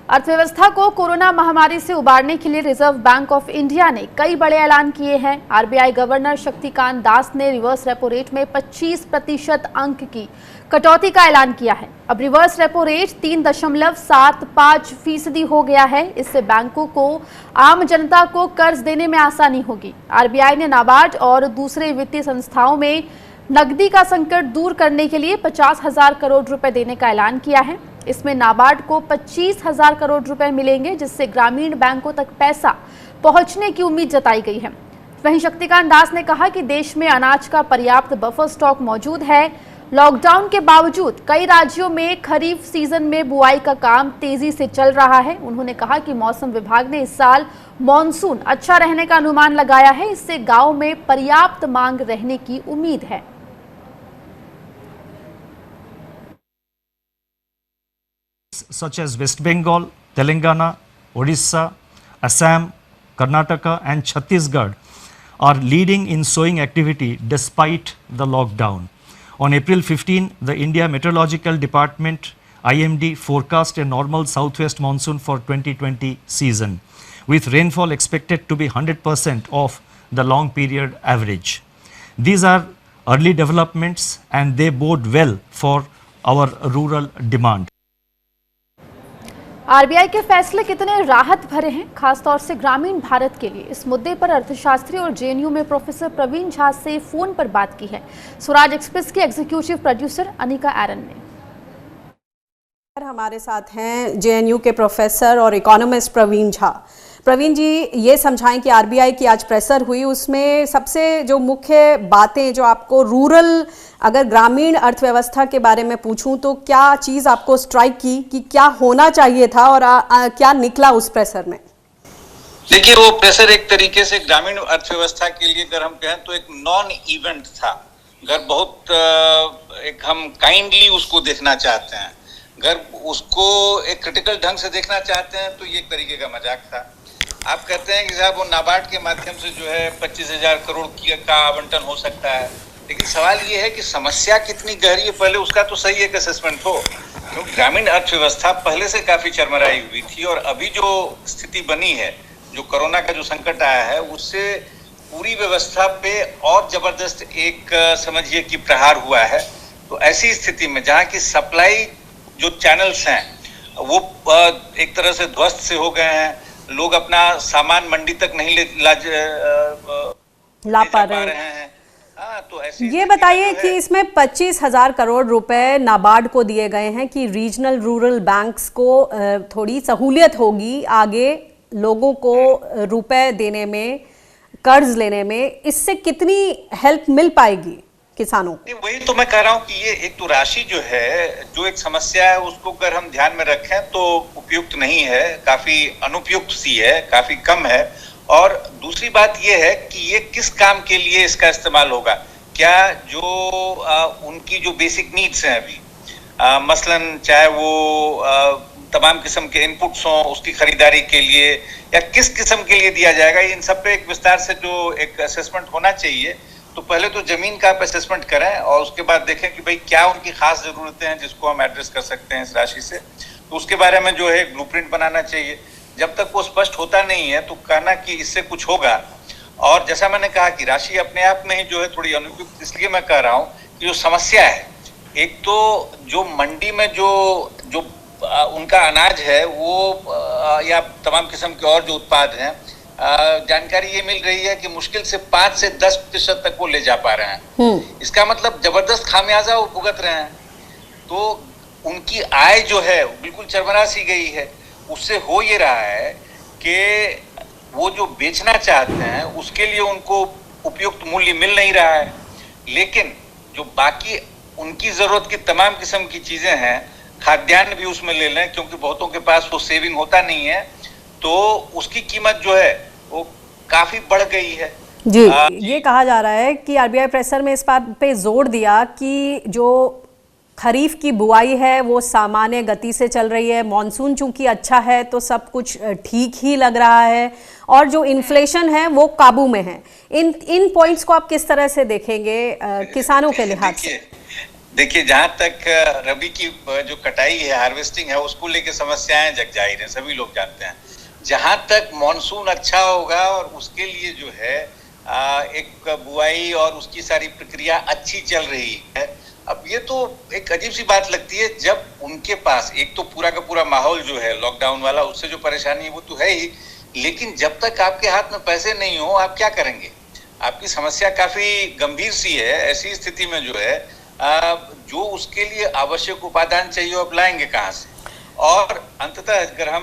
अर्थव्यवस्था को कोरोना महामारी से उबारने के लिए रिजर्व बैंक ऑफ इंडिया ने कई बड़े ऐलान किए हैं। आरबीआई गवर्नर शक्तिकांत दास ने रिवर्स रेपो रेट में 25% अंक की कटौती का ऐलान किया है। अब रिवर्स रेपो रेट 3.75% हो गया है। इससे बैंकों को आम जनता को कर्ज देने में आसानी होगी। आरबीआई ने नाबार्ड और दूसरे वित्तीय संस्थाओं में नकदी का संकट दूर करने के लिए 50,000 करोड़ रुपए देने का ऐलान किया है। इसमें नाबार्ड को 25,000 करोड़ रुपए मिलेंगे, जिससे ग्रामीण बैंकों तक पैसा पहुंचने की उम्मीद जताई गई है। वहीं शक्तिकांत दास ने कहा कि देश में अनाज का पर्याप्त बफर स्टॉक मौजूद है। लॉकडाउन के बावजूद कई राज्यों में खरीफ सीजन में बुआई का काम तेजी से चल रहा है। उन्होंने कहा कि मौसम विभाग ने इस साल मॉनसून अच्छा रहने का अनुमान लगाया है। इससे गांव में पर्याप्त मांग रहने की उम्मीद है। Such as West Bengal, Telangana, Odisha, Assam, Karnataka and Chhattisgarh are leading in sowing activity despite the lockdown. On April 15, the India Meteorological Department IMD forecast a normal southwest monsoon for 2020 season, with rainfall expected to be 100% of the long period average. These are early developments and they bode well for our rural demand. RBI के फैसले कितने राहत भरे हैं, खासतौर से ग्रामीण भारत के लिए? इस मुद्दे पर अर्थशास्त्री और जेएनयू में प्रोफेसर प्रवीण झा से फोन पर बात की है स्वराज एक्सप्रेस के एग्जीक्यूटिव प्रोड्यूसर अनिका एरन ने। हमारे साथ हैं जेएनयू के प्रोफेसर और इकोनॉमिस्ट प्रवीण झा। प्रवीण जी, ये समझाएं कि आरबीआई की आज प्रेशर हुई, उसमें सबसे जो मुख्य बातें जो आपको रूरल, अगर ग्रामीण अर्थव्यवस्था के बारे में पूछूं तो क्या चीज़ आपको स्ट्राइक की कि क्या होना चाहिए था और क्या निकला उस प्रेशर में? देखिए, वो प्रेशर एक तरीके से ग्रामीण अर्थव्यवस्था के लिए अगर हम कहें तो एक नॉन इवेंट था। अगर बहुत एक हम काइंडली उसको देखना चाहते हैं, अगर उसको एक क्रिटिकल ढंग से देखना चाहते हैं तो ये एक तरीके का मजाक था। आप कहते हैं कि साहब वो नाबार्ड के माध्यम से जो है 25,000 करोड़ का आवंटन हो सकता है, लेकिन सवाल ये है कि समस्या कितनी गहरी है, पहले उसका तो सही एक असेसमेंट हो। क्योंकि ग्रामीण अर्थव्यवस्था पहले से काफी चरमराई हुई थी और अभी जो स्थिति बनी है, जो कोरोना का जो संकट आया है, उससे पूरी व्यवस्था पे और जबरदस्त एक समझिए कि प्रहार हुआ है। तो ऐसी स्थिति में जहाँ की सप्लाई जो चैनल्स हैं वो एक तरह से ध्वस्त से हो गए हैं, लोग अपना सामान मंडी तक नहीं ला पा रहे हैं। तो ये बताइए कि इसमें 25,000 करोड़ रुपए नाबार्ड को दिए गए हैं कि रीजनल रूरल बैंक्स को थोड़ी सहूलियत होगी आगे लोगों को रुपए देने में, कर्ज लेने में। इससे कितनी हेल्प मिल पाएगी किसानों? वही तो मैं कह रहा हूँ कि ये एक तो राशि जो है, जो एक समस्या है, उसको अगर हम ध्यान में रखें तो उपयुक्त नहीं है, काफी अनुपयुक्त सी है, काफी कम है। और दूसरी बात ये है कि ये किस काम के लिए इसका इस्तेमाल होगा। क्या जो उनकी जो बेसिक नीड्स हैं अभी, मसलन चाहे वो तमाम किस्म के इनपुट्स हों उसकी खरीदारी के लिए, या किस किस्म के लिए दिया जाएगा, इन सब पे एक विस्तार से जो एक असेसमेंट होना चाहिए। तो पहले तो जमीन का आप असेसमेंट करें और उसके बाद देखें कि भाई क्या उनकी खास जरूरतें हैं जिसको हम एड्रेस कर सकते हैं इस राशि से। तो उसके बारे में जो है ब्लूप्रिंट बनाना चाहिए। जब तक वो स्पष्ट होता नहीं है तो कहना कि इससे कुछ होगा, और जैसा मैंने कहा कि राशि अपने आप में ही जो है थोड़ी अनुपयुक्त, इसलिए मैं कह रहा हूँ कि जो समस्या है, एक तो जो मंडी में जो उनका अनाज है वो या तमाम किस्म के और जो उत्पाद हैं, जानकारी ये मिल रही है कि मुश्किल से 5 से 10% तक वो ले जा पा रहे हैं। इसका मतलब जबरदस्त खामियाजा वो भुगत रहे हैं। तो उनकी आय जो है बिल्कुल चरमरा सी गई है। उससे हो ये रहा है कि वो जो बेचना चाहते हैं उसके लिए उनको उपयुक्त मूल्य मिल नहीं रहा है, लेकिन जो बाकी उनकी जरूरत की तमाम किस्म की चीजें हैं, खाद्यान्न भी उसमें ले लें, क्योंकि बहुतों के पास वो सेविंग होता नहीं है, तो उसकी कीमत जो है वो काफी बढ़ गई है। जी, ये कहा जा रहा है कि आरबीआई प्रेशर में इस बात पे जोर दिया कि जो खरीफ की बुआई है वो सामान्य गति से चल रही है, मॉनसून चूंकि अच्छा है तो सब कुछ ठीक ही लग रहा है, और जो इन्फ्लेशन है वो काबू में है। इन पॉइंट्स को आप किस तरह से देखेंगे किसानों के लिहाज से? देखिए, जहां तक रबी की जो कटाई है, हार्वेस्टिंग है, उसको लेके समस्याएं जग जाहिर है, सभी लोग जानते हैं। जहां तक मॉनसून अच्छा होगा और उसके लिए जो है एक बुआई और उसकी सारी प्रक्रिया अच्छी चल रही है। अब ये तो एक अजीब सी बात लगती है जब उनके पास एक तो पूरा का पूरा माहौल जो है लॉकडाउन वाला, उससे जो परेशानी है वो तो है ही, लेकिन जब तक आपके हाथ में पैसे नहीं हो आप क्या करेंगे? आपकी समस्या काफी गंभीर सी है। ऐसी स्थिति में जो है जो उसके लिए आवश्यक उपादान चाहिए आप लाएंगे कहाँ से? और अंततः अगर हम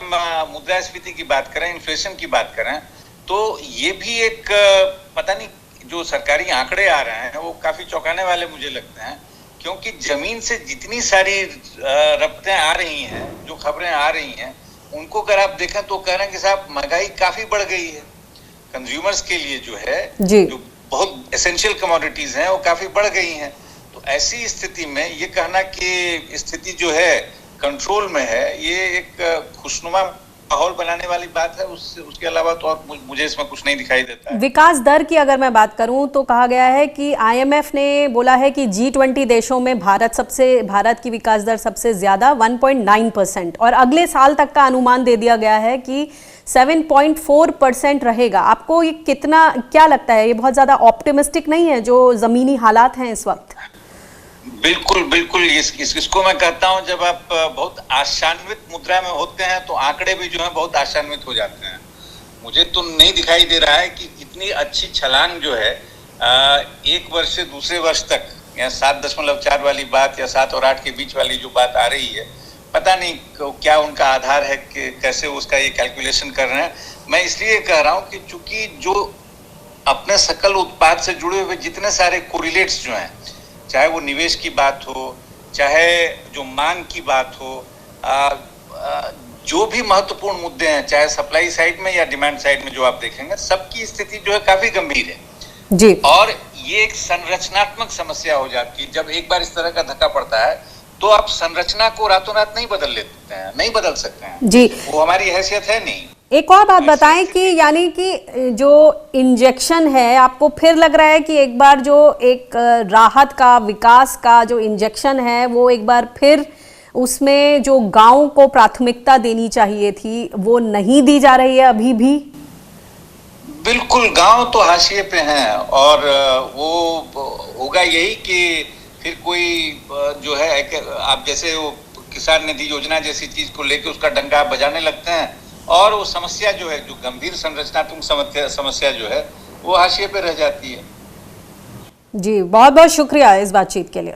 मुद्रास्फीति की बात करें, इन्फ्लेशन की बात करें, तो ये भी एक पता नहीं, जो सरकारी आंकड़े आ रहे हैं वो काफी चौंकाने वाले मुझे लगते हैं, क्योंकि जमीन से जितनी सारी रफ्तें आ रही हैं, जो खबरें आ रही हैं, उनको अगर आप देखें तो कह रहे हैं कि साहब महंगाई काफी बढ़ गई है। कंज्यूमर्स के लिए जो है, जो बहुत एसेंशियल कमोडिटीज हैं वो काफी बढ़ गई हैं। तो ऐसी स्थिति में ये कहना कि स्थिति जो है कंट्रोल में है, ये एक खुशनुमा माहौल बनाने वाली बात है। उसके अलावा तो और मुझे इसमें कुछ नहीं दिखाई देता है। विकास दर की अगर मैं बात करूं तो कहा गया है कि आईएमएफ ने बोला है कि G20 देशों में भारत की विकास दर सबसे ज्यादा 1.9% और अगले साल तक का अनुमान दे दिया गया है कि 7.4% रहेगा। आपको ये क्या लगता है, ये बहुत ज्यादा ऑप्टिमिस्टिक नहीं है जो जमीनी हालात हैं इस वक्त? बिल्कुल बिल्कुल, इसको मैं कहता हूं, जब आप बहुत आशान्वित मुद्रा में होते हैं तो आंकड़े भी जो है बहुत आशान्वित हो जाते हैं। मुझे तो नहीं दिखाई दे रहा है कि इतनी अच्छी छलांग जो है एक वर्ष से दूसरे वर्ष तक, या 7.4 वाली बात या 7 और 8 के बीच वाली जो बात आ रही है, पता नहीं क्या उनका आधार है कि कैसे उसका ये कैलकुलेशन कर रहे हैं। मैं इसलिए कह रहा हूँ कि चूंकि जो अपने सकल उत्पाद से जुड़े हुए जितने सारे कोरिलेट्स जो हैं, चाहे वो निवेश की बात हो, चाहे जो मांग की बात हो, जो भी महत्वपूर्ण मुद्दे हैं, चाहे सप्लाई साइड में या डिमांड साइड में जो आप देखेंगे, सबकी स्थिति जो है काफी गंभीर है जी। और ये एक संरचनात्मक समस्या हो जाती है। जब एक बार इस तरह का धक्का पड़ता है तो आप संरचना को रातों रात नहीं बदल लेते हैं, नहीं बदल सकते हैं जी, वो हमारी हैसियत है नहीं। एक और बात बताएं कि यानी कि जो इंजेक्शन है, आपको फिर लग रहा है कि एक बार जो एक राहत का, विकास का जो इंजेक्शन है, वो एक बार फिर उसमें जो गांव को प्राथमिकता देनी चाहिए थी वो नहीं दी जा रही है अभी भी? बिल्कुल, गांव तो हाशिए पे हैं और वो होगा यही कि फिर कोई जो है, आप जैसे वो किसान निधि योजना जैसी चीज को लेकर उसका डंका आप बजाने लगते हैं और वो समस्या जो है, जो गंभीर संरचनात्मक समस्या जो है, वो हाशिए पे रह जाती है। जी, बहुत बहुत शुक्रिया इस बातचीत के लिए।